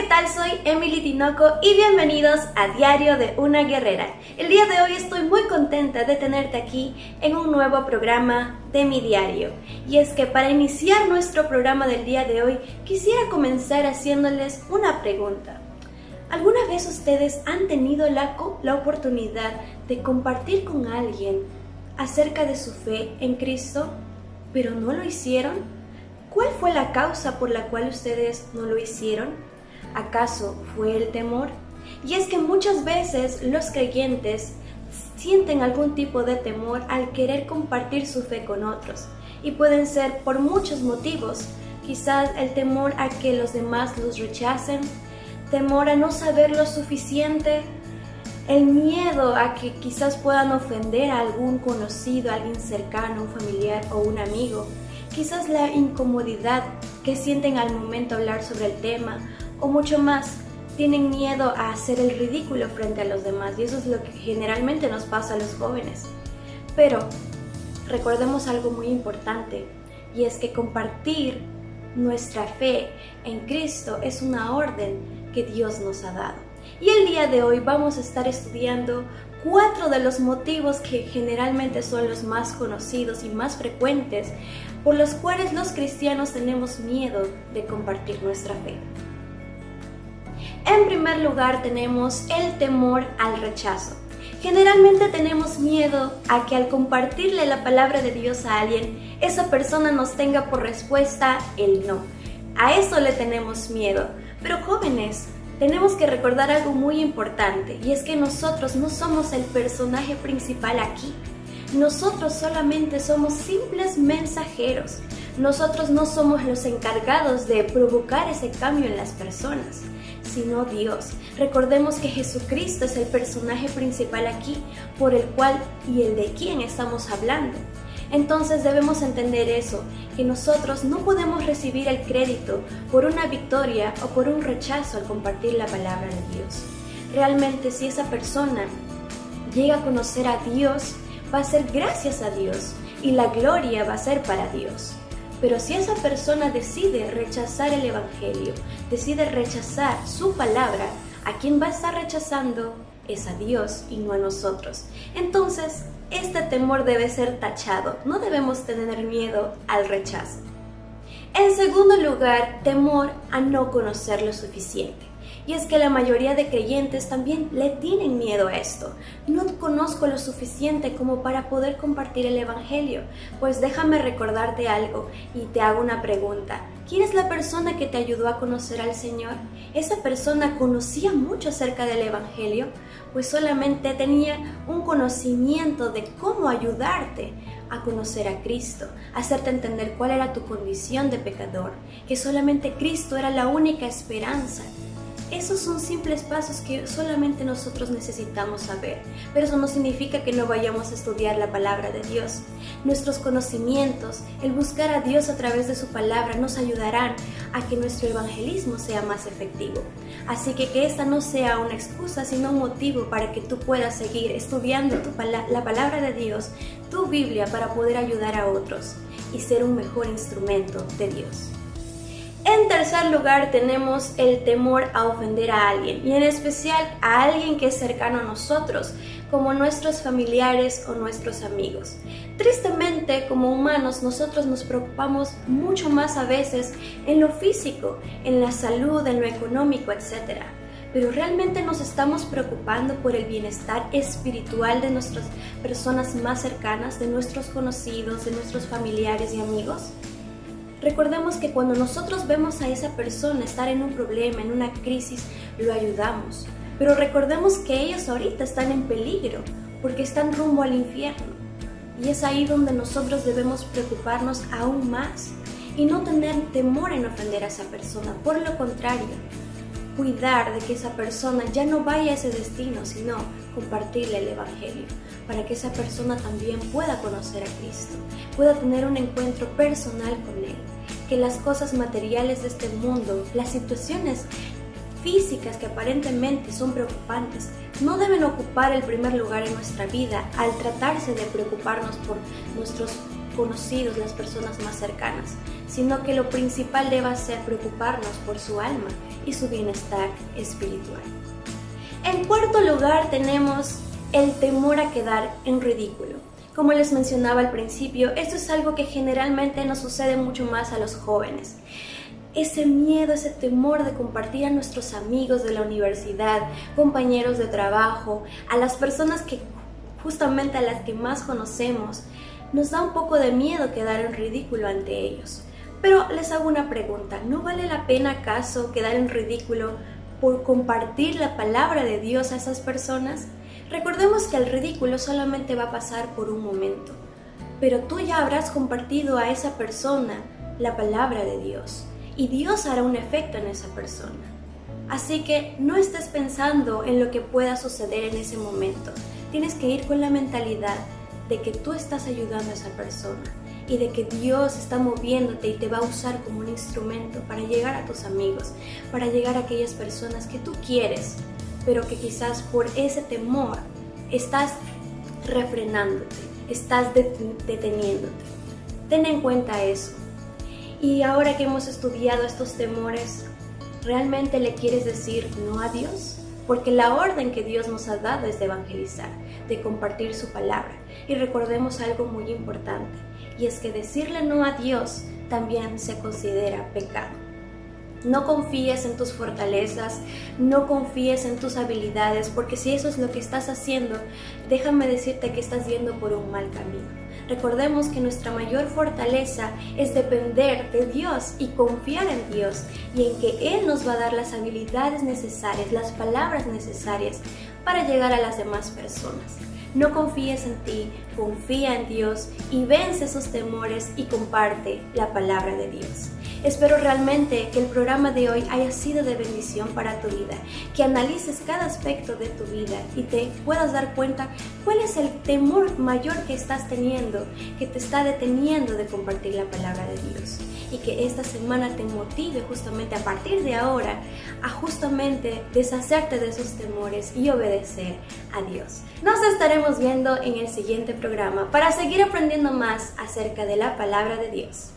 tal? Soy Emily Tinoco y bienvenidos a Diario de una Guerrera. El día de hoy estoy muy contenta de tenerte aquí en un nuevo programa de mi diario. Y es que para iniciar nuestro programa del día de hoy, quisiera comenzar haciéndoles una pregunta. ¿Alguna vez ustedes han tenido la oportunidad de compartir con alguien acerca de su fe en Cristo, pero no lo hicieron? ¿Cuál fue la causa por la cual ustedes no lo hicieron? ¿Acaso fue el temor? Y es que muchas veces los creyentes sienten algún tipo de temor al querer compartir su fe con otros. Y pueden ser por muchos motivos. Quizás el temor a que los demás los rechacen, temor a no saber lo suficiente, el miedo a que quizás puedan ofender a algún conocido, a alguien cercano, un familiar o un amigo. Quizás la incomodidad que sienten al momento de hablar sobre el tema, o mucho más, tienen miedo a hacer el ridículo frente a los demás, y eso es lo que generalmente nos pasa a los jóvenes. Pero recordemos algo muy importante, y es que compartir nuestra fe en Cristo es una orden que Dios nos ha dado. Y el día de hoy vamos a estar estudiando 4 de los motivos que generalmente son los más conocidos y más frecuentes por los cuales los cristianos tenemos miedo de compartir nuestra fe. En primer lugar tenemos el temor al rechazo. Generalmente tenemos miedo a que al compartirle la palabra de Dios a alguien, esa persona nos tenga por respuesta el no. A eso le tenemos miedo. Pero jóvenes, tenemos que recordar algo muy importante, y es que nosotros no somos el personaje principal aquí. Nosotros solamente somos simples mensajeros. Nosotros no somos los encargados de provocar ese cambio en las personas, sino Dios. Recordemos que Jesucristo es el personaje principal aquí, por el cual y el de quien estamos hablando. Entonces debemos entender eso, que nosotros no podemos recibir el crédito por una victoria o por un rechazo al compartir la palabra de Dios. Realmente, si esa persona llega a conocer a Dios, va a ser gracias a Dios y la gloria va a ser para Dios. Pero si esa persona decide rechazar el Evangelio, decide rechazar su palabra, a quien va a estar rechazando es a Dios y no a nosotros. Entonces, este temor debe ser tachado. No debemos tener miedo al rechazo. En segundo lugar, temor a no conocer lo suficiente. Y es que la mayoría de creyentes también le tienen miedo a esto. No conozco lo suficiente como para poder compartir el Evangelio. Pues déjame recordarte algo y te hago una pregunta. ¿Quién es la persona que te ayudó a conocer al Señor? ¿Esa persona conocía mucho acerca del Evangelio? Pues solamente tenía un conocimiento de cómo ayudarte a conocer a Cristo, hacerte entender cuál era tu condición de pecador, que solamente Cristo era la única esperanza. Esos son simples pasos que solamente nosotros necesitamos saber, pero eso no significa que no vayamos a estudiar la palabra de Dios. Nuestros conocimientos, el buscar a Dios a través de su palabra, nos ayudarán a que nuestro evangelismo sea más efectivo. Así que esta no sea una excusa, sino un motivo para que tú puedas seguir estudiando la palabra de Dios, tu Biblia, para poder ayudar a otros y ser un mejor instrumento de Dios. En tercer lugar tenemos el temor a ofender a alguien, y en especial a alguien que es cercano a nosotros, como nuestros familiares o nuestros amigos. Tristemente, como humanos, nosotros nos preocupamos mucho más a veces en lo físico, en la salud, en lo económico, etc. Pero ¿realmente nos estamos preocupando por el bienestar espiritual de nuestras personas más cercanas, de nuestros conocidos, de nuestros familiares y amigos? Recordemos que cuando nosotros vemos a esa persona estar en un problema, en una crisis, lo ayudamos. Pero recordemos que ellos ahorita están en peligro porque están rumbo al infierno. Y es ahí donde nosotros debemos preocuparnos aún más y no tener temor en ofender a esa persona. Por lo contrario, cuidar de que esa persona ya no vaya a ese destino, sino compartirle el Evangelio, para que esa persona también pueda conocer a Cristo, pueda tener un encuentro personal con Él, que las cosas materiales de este mundo, las situaciones físicas que aparentemente son preocupantes, no deben ocupar el primer lugar en nuestra vida al tratarse de preocuparnos por nuestros conocidos, las personas más cercanas, sino que lo principal deba ser preocuparnos por su alma y su bienestar espiritual. En cuarto lugar tenemos el temor a quedar en ridículo. Como les mencionaba al principio, esto es algo que generalmente nos sucede mucho más a los jóvenes. Ese miedo, ese temor de compartir a nuestros amigos de la universidad, compañeros de trabajo, a las personas que justamente a las que más conocemos, nos da un poco de miedo quedar en ridículo ante ellos. Pero les hago una pregunta, ¿no vale la pena acaso quedar en ridículo por compartir la palabra de Dios a esas personas? Recordemos que el ridículo solamente va a pasar por un momento, pero tú ya habrás compartido a esa persona la palabra de Dios y Dios hará un efecto en esa persona. Así que no estés pensando en lo que pueda suceder en ese momento. Tienes que ir con la mentalidad de que tú estás ayudando a esa persona y de que Dios está moviéndote y te va a usar como un instrumento para llegar a tus amigos, para llegar a aquellas personas que tú quieres, pero que quizás por ese temor estás refrenándote, estás deteniéndote. Ten en cuenta eso. Y ahora que hemos estudiado estos temores, ¿realmente le quieres decir no a Dios? Porque la orden que Dios nos ha dado es de evangelizar, de compartir su palabra. Y recordemos algo muy importante, y es que decirle no a Dios también se considera pecado. No confíes en tus fortalezas, no confíes en tus habilidades, porque si eso es lo que estás haciendo, déjame decirte que estás yendo por un mal camino. Recordemos que nuestra mayor fortaleza es depender de Dios y confiar en Dios y en que Él nos va a dar las habilidades necesarias, las palabras necesarias para llegar a las demás personas. No confíes en ti, confía en Dios y vence esos temores y comparte la palabra de Dios. Espero realmente que el programa de hoy haya sido de bendición para tu vida, que analices cada aspecto de tu vida y te puedas dar cuenta cuál es el temor mayor que estás teniendo, que te está deteniendo de compartir la palabra de Dios. Y que esta semana te motive justamente a partir de ahora a justamente deshacerte de esos temores y obedecer a Dios. Nos estaremos viendo en el siguiente programa para seguir aprendiendo más acerca de la palabra de Dios.